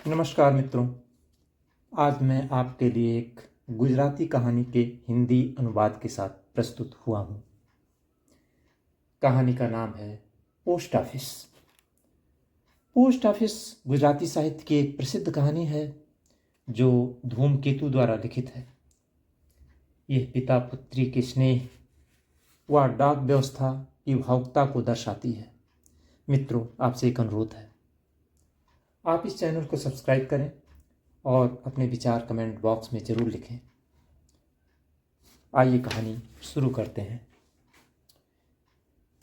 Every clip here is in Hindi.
नमस्कार मित्रों। आज मैं आपके लिए एक गुजराती कहानी के हिंदी अनुवाद के साथ प्रस्तुत हुआ हूँ। कहानी का नाम है post office. Post office Gujarati साहित्य की एक प्रसिद्ध कहानी है जो धूमकेतु द्वारा लिखित है। यह पिता पुत्री के स्नेह व डाक व्यवस्था की भावुकता को दर्शाती है। मित्रों, आपसे एक अनुरोध है, आप इस चैनल को सब्सक्राइब करें और अपने विचार कमेंट बॉक्स में ज़रूर लिखें। आइए कहानी शुरू करते हैं।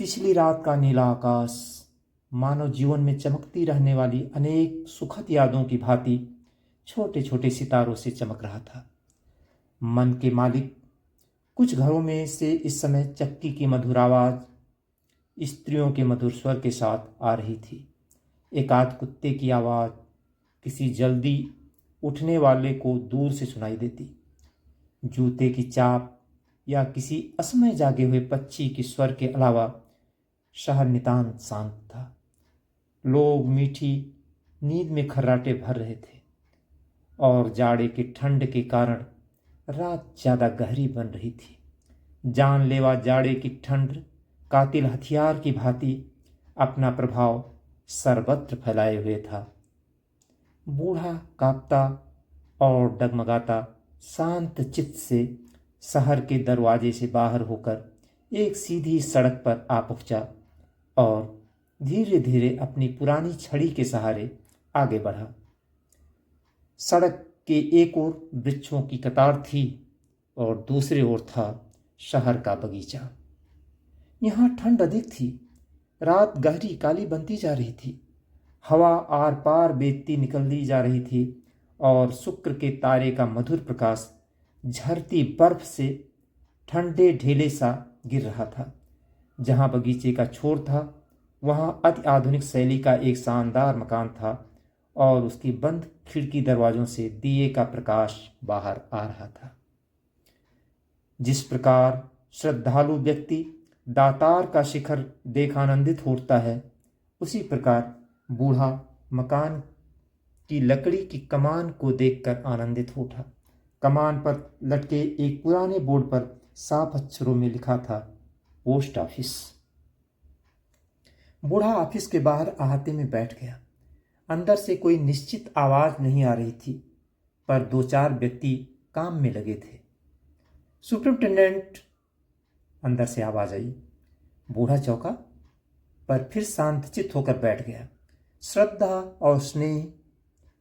पिछली रात का नीला आकाश मानव जीवन में चमकती रहने वाली अनेक सुखद यादों की भांति छोटे छोटे सितारों से चमक रहा था। मन के मालिक कुछ घरों में से इस समय चक्की की मधुर आवाज स्त्रियों के मधुर स्वर के साथ आ रही थी। एकाध कुत्ते की आवाज़ किसी जल्दी उठने वाले को दूर से सुनाई देती। जूते की चाप या किसी असमय जागे हुए पक्षी के स्वर के अलावा शहर नितांत शांत था। लोग मीठी नींद में खर्राटे भर रहे थे और जाड़े की ठंड के कारण रात ज़्यादा गहरी बन रही थी। जानलेवा जाड़े की ठंड कातिल हथियार की भांति अपना प्रभाव सर्वत्र फैलाए हुए था। बूढ़ा कांपता और डगमगाता शांत चित्त से शहर के दरवाजे से बाहर होकर एक सीधी सड़क पर आ पहुंचा और धीरे धीरे अपनी पुरानी छड़ी के सहारे आगे बढ़ा। सड़क के एक ओर वृक्षों की कतार थी और दूसरे ओर था शहर का बगीचा। यहाँ ठंड अधिक थी। रात गहरी काली बनती जा रही थी। हवा आर पार बेतती निकलती जा रही थी और शुक्र के तारे का मधुर प्रकाश झरती बर्फ से ठंडे ढेले सा गिर रहा था। जहाँ बगीचे का छोर था वहाँ अति आधुनिक शैली का एक शानदार मकान था और उसकी बंद खिड़की दरवाजों से दिए का प्रकाश बाहर आ रहा था। जिस प्रकार श्रद्धालु व्यक्ति दातार का शिखर देख आनंदित होता है, उसी प्रकार बूढ़ा मकान की लकड़ी की कमान को देखकर आनंदित उठा। कमान पर लटके एक पुराने बोर्ड पर साफ अक्षरों में लिखा था, पोस्ट ऑफिस। बूढ़ा ऑफिस के बाहर अहाते में बैठ गया। अंदर से कोई निश्चित आवाज नहीं आ रही थी, पर दो चार व्यक्ति काम में लगे थे। सुपरिटेंडेंट, अंदर से आवाज आई। बूढ़ा चौंका, पर फिर शांतचित्त होकर बैठ गया। श्रद्धा और स्नेह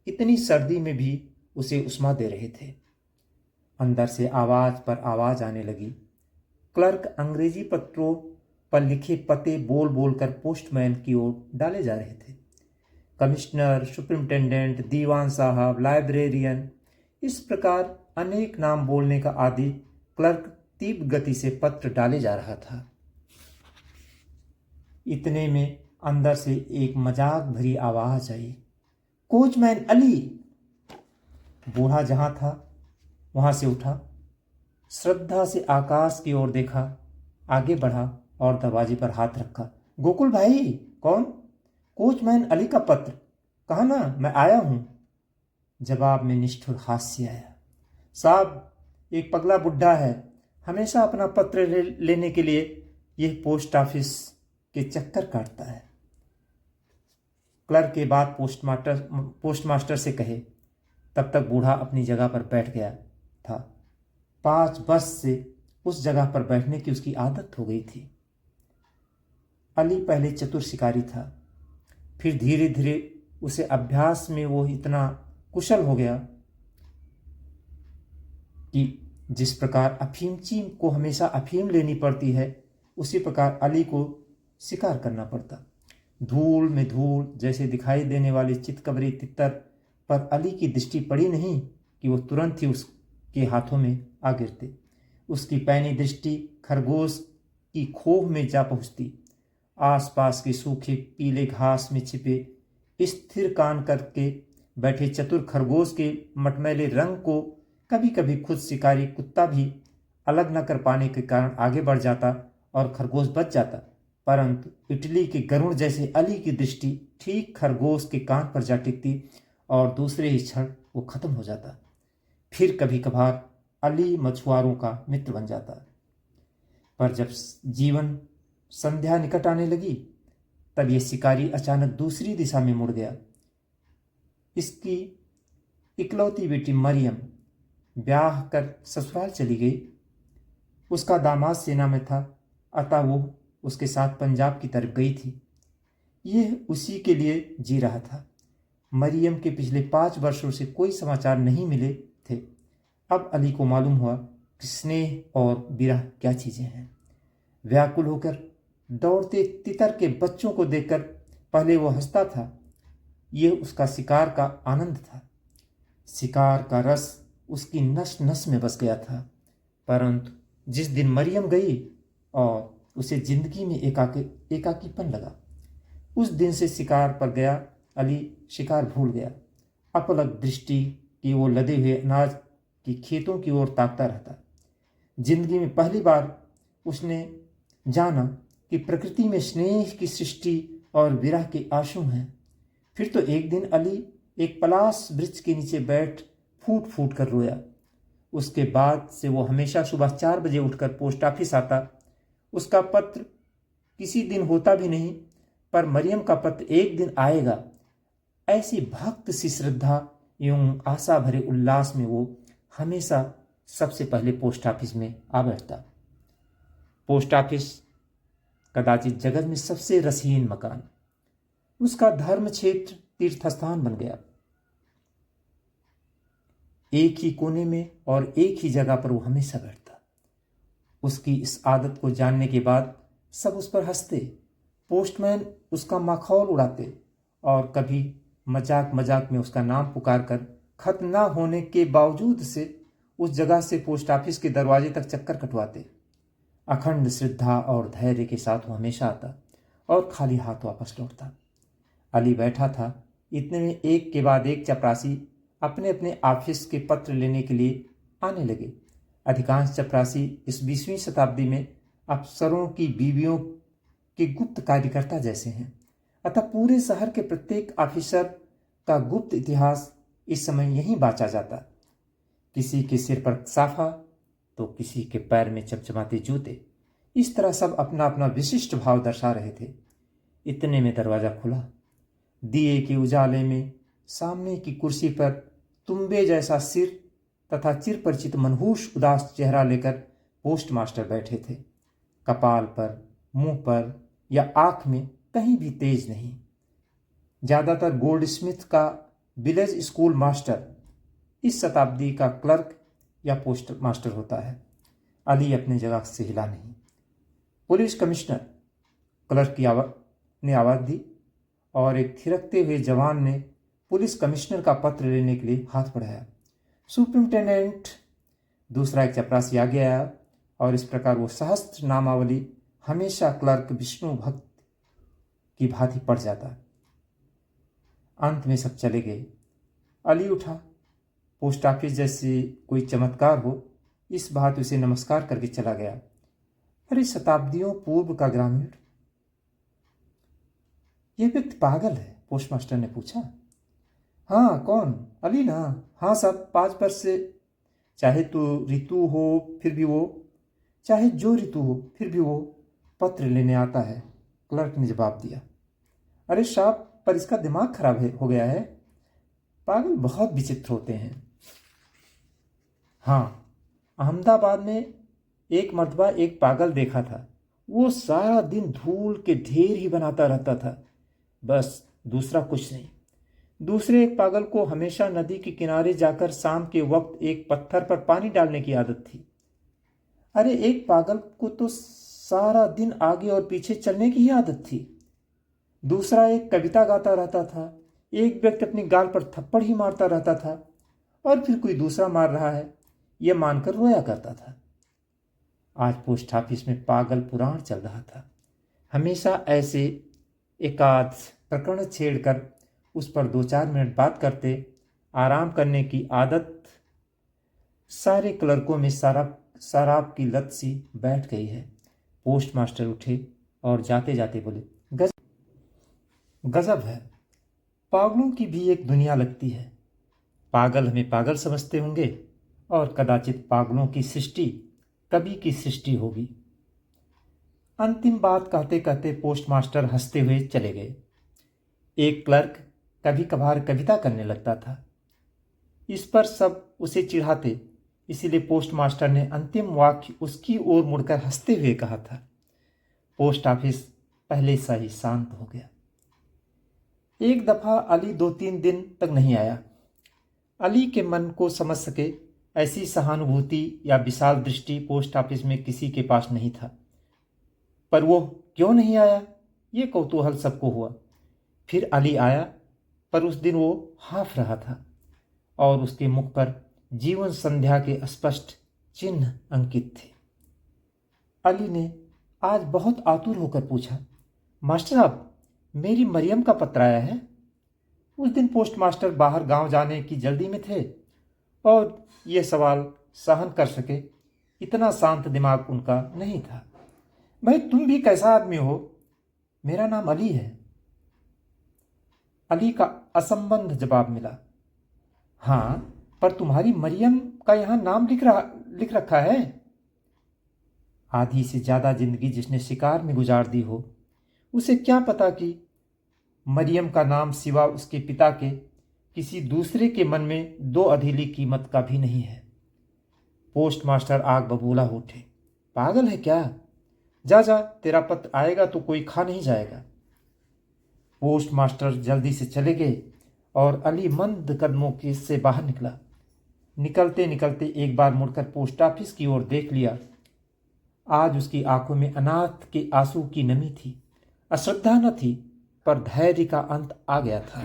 इतनी सर्दी में भी उसे उष्मा दे रहे थे। अंदर से आवाज पर आवाज आने लगी। क्लर्क अंग्रेजी पत्रों पर लिखे पते बोल बोलकर पोस्टमैन की ओर डाले जा रहे थे। कमिश्नर, सुपरिटेंडेंट, दीवान साहब, लाइब्रेरियन, इस प्रकार अनेक नाम बोलने का आदि क्लर्क तीव्र गति से पत्र डाले जा रहा था। इतने में अंदर से एक मजाक भरी आवाज आई, कोचमैन अली। बूढ़ा जहां था वहां से उठा, श्रद्धा से आकाश की ओर देखा, आगे बढ़ा और दरवाजे पर हाथ रखा। गोकुल भाई। कौन? कोचमैन अली का पत्र। कहा ना, मैं आया हूं। जवाब में निष्ठुर हास्य आया। साहब, एक पगला बुढ़ा है, हमेशा अपना पत्र लेने के लिए यह पोस्ट ऑफिस के चक्कर काटता है। क्लर्क के बाद पोस्टमास्टर से कहे। तब तक बूढ़ा अपनी जगह पर बैठ गया था। 5 वर्ष से उस जगह पर बैठने की उसकी आदत हो गई थी। अली पहले चतुर शिकारी था, फिर धीरे धीरे उसे अभ्यास में वो इतना कुशल हो गया कि जिस प्रकार अफीमची को हमेशा अफीम लेनी पड़ती है, उसी प्रकार अली को शिकार करना पड़ता। धूल में धूल जैसे दिखाई देने वाले चितकबरी तितर पर अली की दृष्टि पड़ी नहीं कि वो तुरंत ही उसके हाथों में आ गिरते। उसकी पैनी दृष्टि खरगोश की खोह में जा पहुंचती। आसपास के सूखे पीले घास में छिपे स्थिर कान करके बैठे चतुर खरगोश के मटमैले रंग को कभी कभी खुद शिकारी कुत्ता भी अलग न कर पाने के कारण आगे बढ़ जाता और खरगोश बच जाता। परंतु इटली के गरुड़ जैसे अली की दृष्टि ठीक खरगोश के कान पर जा टिकती और दूसरे ही क्षण वो खत्म हो जाता। फिर कभी कभार अली मछुआरों का मित्र बन जाता। पर जब जीवन संध्या निकट आने लगी तब ये शिकारी अचानक दूसरी दिशा में मुड़ गया। इसकी इकलौती बेटी मरियम ब्याह कर ससुराल चली गई। उसका दामाद सेना में था, अतः वो उसके साथ पंजाब की तरफ गई थी। यह उसी के लिए जी रहा था। मरियम के पिछले 5 वर्षों से कोई समाचार नहीं मिले थे। अब अली को मालूम हुआ कि स्नेह और विरह क्या चीजें हैं। व्याकुल होकर दौड़ते तितर के बच्चों को देखकर पहले वो हंसता था। यह उसका शिकार का आनंद था। शिकार का रस उसकी नस नस में बस गया था। परंतु जिस दिन मरियम गई और उसे जिंदगी में एकाकीपन लगा, उस दिन से शिकार पर गया अली शिकार भूल गया। अपलक दृष्टि की ओर लदे हुए अनाज की खेतों की ओर ताकता रहता। जिंदगी में पहली बार उसने जाना कि प्रकृति में स्नेह की सृष्टि और विरह के आंसू हैं। फिर तो एक दिन अली एक पलाश वृक्ष के नीचे बैठ फूट फूट कर रोया। उसके बाद से वो हमेशा सुबह 4 बजे उठकर पोस्ट ऑफिस आता। उसका पत्र किसी दिन होता भी नहीं, पर मरियम का पत्र एक दिन आएगा, ऐसी भक्त सी श्रद्धा एवं आशा भरे उल्लास में वो हमेशा सबसे पहले पोस्ट ऑफिस में आ बैठता। पोस्ट ऑफिस कदाचित जगत में सबसे रसीन मकान, उसका धर्म क्षेत्र तीर्थ स्थान बन गया। एक ही कोने में और एक ही जगह पर वो हमेशा बैठता। उसकी इस आदत को जानने के बाद सब उस पर हंसते। पोस्टमैन उसका मखौल उड़ाते और कभी मजाक मजाक में उसका नाम पुकार कर खत न होने के बावजूद से उस जगह से पोस्ट ऑफिस के दरवाजे तक चक्कर कटवाते। अखंड श्रद्धा और धैर्य के साथ वो हमेशा आता और खाली हाथ वापस लौटता। अली बैठा था, इतने में एक के बाद एक चपरासी अपने अपने ऑफिस के पत्र लेने के लिए आने लगे। अधिकांश चपरासी इस 20वीं शताब्दी में अफसरों की बीवियों के गुप्त कार्यकर्ता जैसे हैं। अतः पूरे शहर के प्रत्येक ऑफिसर का गुप्त इतिहास इस समय यहीं बांचा जाता। किसी के सिर पर साफा तो किसी के पैर में चमचमाते जूते। इस तरह सब अपना अपना विशिष्ट भाव दर्शा रहे थे। इतने में दरवाजा खुला। दिए के उजाले में सामने की कुर्सी पर तुम्बे जैसा सिर तथा चिर परिचित मनहूस उदास चेहरा लेकर पोस्ट मास्टर बैठे थे। कपाल पर, मुंह पर या आंख में कहीं भी तेज नहीं। ज्यादातर गोल्डस्मिथ का विलेज स्कूल मास्टर इस शताब्दी का क्लर्क या पोस्ट मास्टर होता है। अली अपनी जगह से हिला नहीं। पुलिस कमिश्नर, क्लर्क ने आवाज दी और एक थिरकते हुए जवान ने पुलिस कमिश्नर का पत्र लेने के लिए हाथ बढ़ाया। सुपरिंटेंडेंट, दूसरा एक चपरासी आगे आया और इस प्रकार वो सहस्त्र नामावली हमेशा क्लर्क विष्णु भक्त की भांति पड़ जाता। अंत में सब चले गए। अली उठा। पोस्ट ऑफिस जैसे कोई चमत्कार हो, इस बात उसे नमस्कार करके चला गया। अरे शताब्दियों पूर्व का ग्रामीण, यह व्यक्ति पागल है? पोस्टमास्टर ने पूछा। हाँ, कौन? अली ना? हाँ साहब, 5 वर्ष से, चाहे तो ऋतु हो फिर भी वो, चाहे जो ऋतु हो फिर भी वो पत्र लेने आता है, क्लर्क ने जवाब दिया। अरे साहब, पर इसका दिमाग खराब हो गया है। पागल बहुत विचित्र होते हैं। हाँ, अहमदाबाद में एक मर्तबा एक पागल देखा था। वो सारा दिन धूल के ढेर ही बनाता रहता था, बस दूसरा कुछ नहीं। दूसरे एक पागल को हमेशा नदी के किनारे जाकर शाम के वक्त एक पत्थर पर पानी डालने की आदत थी। अरे एक पागल को तो सारा दिन आगे और पीछे चलने की ही आदत थी। दूसरा एक कविता गाता रहता था। एक व्यक्ति अपनी गाल पर थप्पड़ ही मारता रहता था और फिर कोई दूसरा मार रहा है यह मानकर रोया करता था। आज पोस्ट ऑफिस में पागल पुराण चल रहा था। हमेशा ऐसे एकाध प्रकरण छेड़कर उस पर 2-4 मिनट बात करते। आराम करने की आदत सारे क्लर्कों में शराब की लत सी बैठ गई है। पोस्ट मास्टर उठे और जाते जाते बोले, गजब है, पागलों की भी एक दुनिया लगती है। पागल हमें पागल समझते होंगे और कदाचित पागलों की सृष्टि कभी की सृष्टि होगी। अंतिम बात कहते कहते पोस्टमास्टर हंसते हुए चले गए। एक क्लर्क कभी कभार कविता करने लगता था। इस पर सब उसे चिढ़ाते, इसीलिए पोस्टमास्टर ने अंतिम वाक्य उसकी ओर मुड़कर हंसते हुए कहा था। पोस्ट ऑफिस पहले सा ही शांत हो गया। एक दफा अली 2-3 दिन तक नहीं आया। अली के मन को समझ सके ऐसी सहानुभूति या विशाल दृष्टि पोस्ट ऑफिस में किसी के पास नहीं था। पर वो क्यों नहीं आया, ये कौतूहल सबको हुआ। फिर अली आया, पर उस दिन वो हाफ रहा था और उसके मुख पर जीवन संध्या के स्पष्ट चिन्ह अंकित थे। अली ने आज बहुत आतुर होकर पूछा, मास्टर साहब, मेरी मरियम का पत्र आया है? उस दिन पोस्टमास्टर बाहर गांव जाने की जल्दी में थे और ये सवाल सहन कर सके इतना शांत दिमाग उनका नहीं था। भाई, तुम भी कैसा आदमी हो? मेरा नाम अली है। अली का असंबद्ध जवाब मिला। हाँ, पर तुम्हारी मरियम का यहाँ नाम लिख रखा है। आधी से ज्यादा जिंदगी जिसने शिकार में गुजार दी हो, उसे क्या पता कि मरियम का नाम सिवा उसके पिता के किसी दूसरे के मन में 2 अधीली कीमत का भी नहीं है। पोस्टमास्टर आग बबूला हो उठे। पागल है क्या? जा जा, तेरा पत्र आएगा तो कोई खा नहीं जाएगा। पोस्टमास्टर जल्दी से चले गए और अली मंद कदमों के से बाहर निकला। निकलते निकलते एक बार मुड़कर पोस्ट ऑफिस की ओर देख लिया। आज उसकी आंखों में अनाथ के आंसू की नमी थी। अश्रद्धा न थी, पर धैर्य का अंत आ गया था।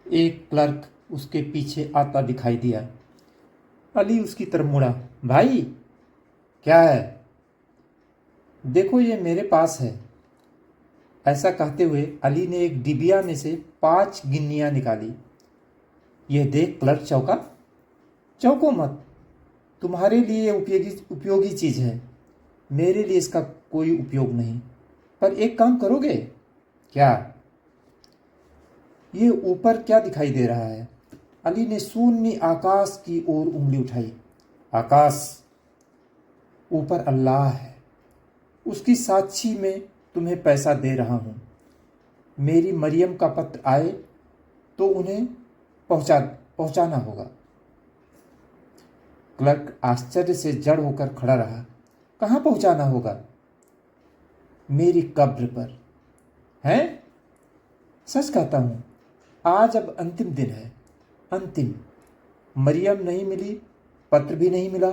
एक क्लर्क उसके पीछे आता दिखाई दिया। अली उसकी तरफ मुड़ा। भाई, क्या है? देखो, ये मेरे पास है। ऐसा कहते हुए अली ने एक डिबिया में से 5 गिन्नियां निकाली। यह देख क्लर्क चौंका। चौंको मत, तुम्हारे लिए उपयोगी चीज है, मेरे लिए इसका कोई उपयोग नहीं। पर एक काम करोगे? क्या? ये ऊपर क्या दिखाई दे रहा है? अली ने शून्य आकाश की ओर उंगली उठाई। आकाश? ऊपर अल्लाह है, उसकी साक्षी में तुम्हें पैसा दे रहा हूं। मेरी मरियम का पत्र आए तो उन्हें पहुंचाना होगा। क्लर्क आश्चर्य से जड़ होकर खड़ा रहा। कहां पहुंचाना होगा? मेरी कब्र पर। हैं? सच कहता हूं, आज अब अंतिम दिन है। अंतिम। मरियम नहीं मिली, पत्र भी नहीं मिला।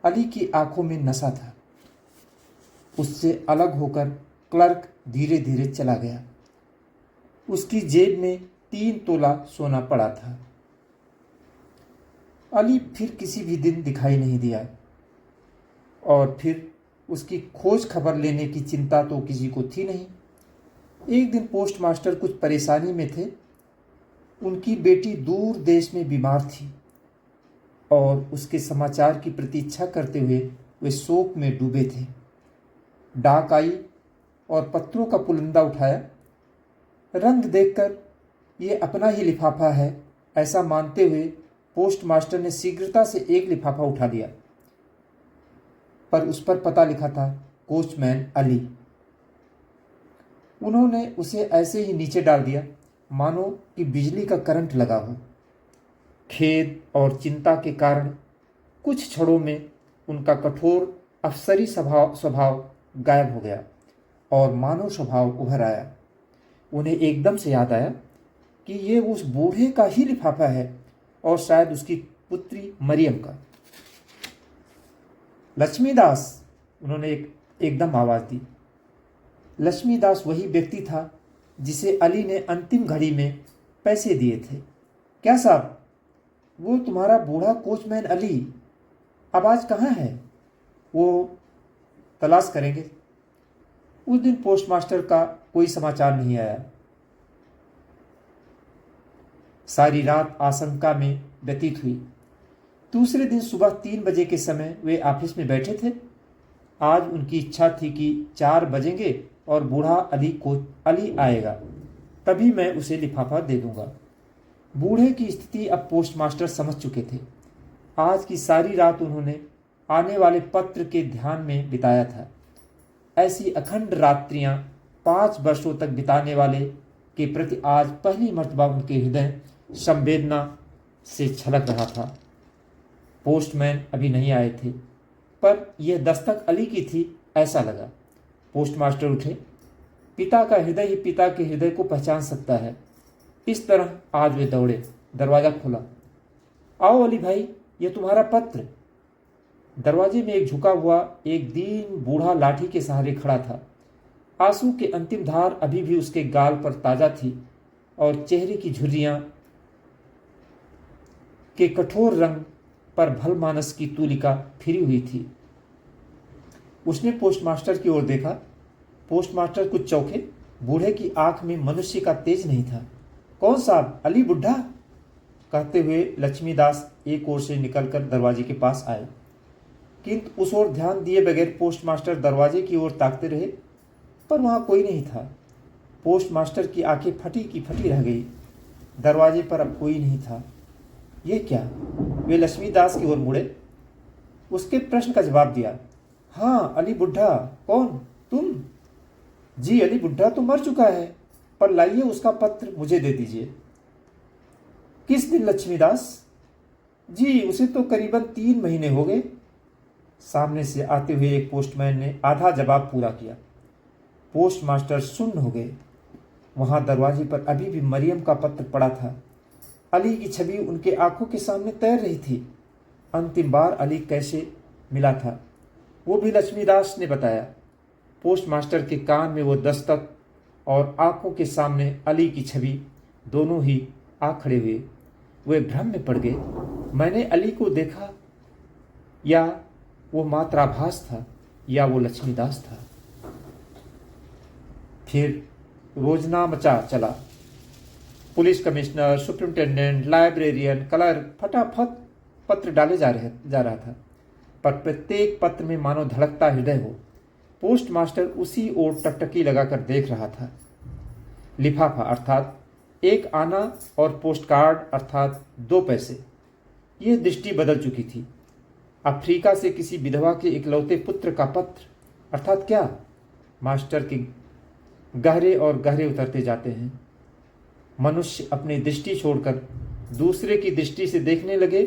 अली की आंखों में नशा था। उससे अलग होकर क्लर्क धीरे धीरे चला गया। उसकी जेब में 3 तोला सोना पड़ा था। अली फिर किसी भी दिन दिखाई नहीं दिया और फिर उसकी खोज खबर लेने की चिंता तो किसी को थी नहीं। एक दिन पोस्टमास्टर कुछ परेशानी में थे। उनकी बेटी दूर देश में बीमार थी और उसके समाचार की प्रतीक्षा करते हुए वे शोक में डूबे थे। डाक आई और पत्रों का पुलिंदा उठाया। रंग देखकर ये अपना ही लिफाफा है ऐसा मानते हुए पोस्टमास्टर ने शीघ्रता से एक लिफाफा उठा लिया, पर उस पर पता लिखा था कोचमैन अली। उन्होंने उसे ऐसे ही नीचे डाल दिया मानो कि बिजली का करंट लगा हो। खेद और चिंता के कारण कुछ क्षणों में उनका कठोर अफसरी स्वभाव गायब हो गया और मानव स्वभाव उभर आया। उन्हें एकदम से याद आया कि ये उस बूढ़े का ही लिफाफा है और शायद उसकी पुत्री मरियम का। लक्ष्मीदास, उन्होंने एकदम आवाज दी। लक्ष्मीदास वही व्यक्ति था जिसे अली ने अंतिम घड़ी में पैसे दिए थे। क्या साहब, वो तुम्हारा बूढ़ा कोचमैन अली अब आज कहाँ है? वो तलाश करेंगे। उस दिन पोस्टमास्टर का कोई समाचार नहीं आया। सारी रात आशंका में व्यतीत हुई। दूसरे दिन सुबह 3 बजे के समय वे ऑफिस में बैठे थे। आज उनकी इच्छा थी कि 4 बजेंगे और बूढ़ा अली आएगा, तभी मैं उसे लिफाफा दे दूंगा। बूढ़े की स्थिति अब पोस्टमास्टर समझ चुके थे। आज की सारी रात उन्होंने आने वाले पत्र के ध्यान में बिताया था। ऐसी अखंड रात्रियां 5 वर्षों तक बिताने वाले के प्रति आज पहली मर्तबा उनके हृदय संवेदना से छलक रहा था। पोस्टमैन अभी नहीं आए थे, पर यह दस्तक अली की थी, ऐसा लगा। पोस्टमास्टर उठे। पिता का हृदय ही पिता के हृदय को पहचान सकता है। इस तरह आज वे दौड़े। दरवाज़ा खुला। आओ अली भाई, ये तुम्हारा पत्र। दरवाजे में एक झुका हुआ एक दीन बूढ़ा लाठी के सहारे खड़ा था। आंसू के अंतिम धार अभी भी उसके गाल पर ताज़ा थी और चेहरे की झुर्रियां के कठोर रंग पर भलमानस की तूलिका फिरी हुई थी। उसने पोस्टमास्टर की ओर देखा। पोस्टमास्टर कुछ चौंके। बूढ़े की आंख में मनुष्य का तेज नहीं था। कौन साहब, अली बुढ़ा? कहते हुए लक्ष्मीदास एक ओर से निकलकर दरवाजे के पास आए, किंतु उस ओर ध्यान दिए बगैर पोस्टमास्टर दरवाजे की ओर ताकते रहे, पर वहां कोई नहीं था। पोस्टमास्टर की आंखें फटी की फटी रह गई। दरवाजे पर अब कोई नहीं था। ये क्या? वे लक्ष्मीदास की ओर मुड़े। उसके प्रश्न का जवाब दिया। हाँ अली बुढ़ा। कौन? तुम? जी, अली बुढ़ा तो मर चुका है, पर लाइए उसका पत्र मुझे दे दीजिए। किस दिन लक्ष्मीदास? जी, उसे तो करीबन 3 महीने हो गए। सामने से आते हुए एक पोस्टमैन ने आधा जवाब पूरा किया। पोस्टमास्टर सुन्न हो गए। वहां दरवाजे पर अभी भी मरियम का पत्र पड़ा था। अली की छवि उनके आंखों के सामने तैर रही थी। अंतिम बार अली कैसे मिला था वो भी लक्ष्मीदास ने बताया। पोस्टमास्टर के कान में वो दस्तक और आंखों के सामने अली की छवि दोनों ही आ खड़े हुए। वे भ्रम में पड़ गए। मैंने अली को देखा, या वो मात्राभास था, या वो लक्ष्मीदास था। फिर रोजना मचा चला। Police commissioner, superintendent, librarian, clerk, फटाफट पत्र डाले जा रहा था, पर प्रत्येक पत्र में मानो धड़कता हृदय हो। पोस्टमास्टर उसी ओर टकटकी लगाकर देख रहा था। लिफाफा अर्थात 1 आना और पोस्टकार्ड अर्थात 2 पैसे। यह दृष्टि बदल चुकी थी। अफ्रीका से किसी विधवा के इकलौते पुत्र का पत्र अर्थात क्या? मास्टर के गहरे और गहरे उतरते जाते हैं। मनुष्य अपनी दृष्टि छोड़कर दूसरे की दृष्टि से देखने लगे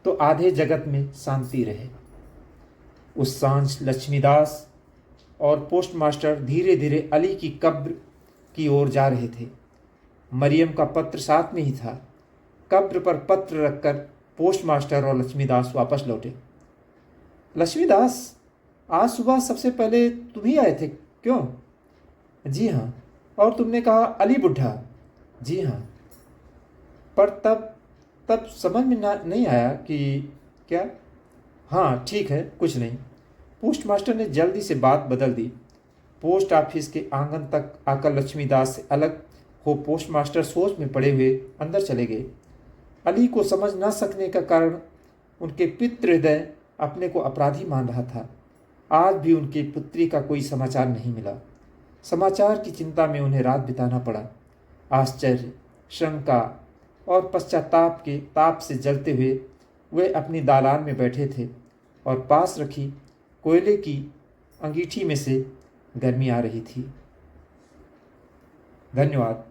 तो आधे जगत में शांति रहे। उस सांझ लक्ष्मीदास और पोस्टमास्टर धीरे धीरे अली की कब्र की ओर जा रहे थे। मरियम का पत्र साथ में ही था। कब्र पर पत्र रखकर पोस्टमास्टर और लक्ष्मीदास वापस लौटे। लक्ष्मीदास, आज सुबह सबसे पहले तुम ही आए थे, क्यों? जी हाँ। और तुमने कहा अली बुढ़ा? जी हाँ। पर तब समझ में नहीं आया कि क्या? हाँ ठीक है, कुछ नहीं। पोस्टमास्टर ने जल्दी से बात बदल दी। पोस्ट ऑफिस के आंगन तक आकर लक्ष्मीदास से अलग हो पोस्टमास्टर सोच में पड़े हुए अंदर चले गए। अली को समझ न सकने का कारण उनके पितृ हृदय अपने को अपराधी मान रहा था। आज भी उनकी पुत्री का कोई समाचार नहीं मिला। समाचार की चिंता में उन्हें रात बिताना पड़ा। आश्चर्य, शंका और पश्चाताप के ताप से जलते हुए वे अपनी दालान में बैठे थे और पास रखी कोयले की अंगीठी में से गर्मी आ रही थी। धन्यवाद।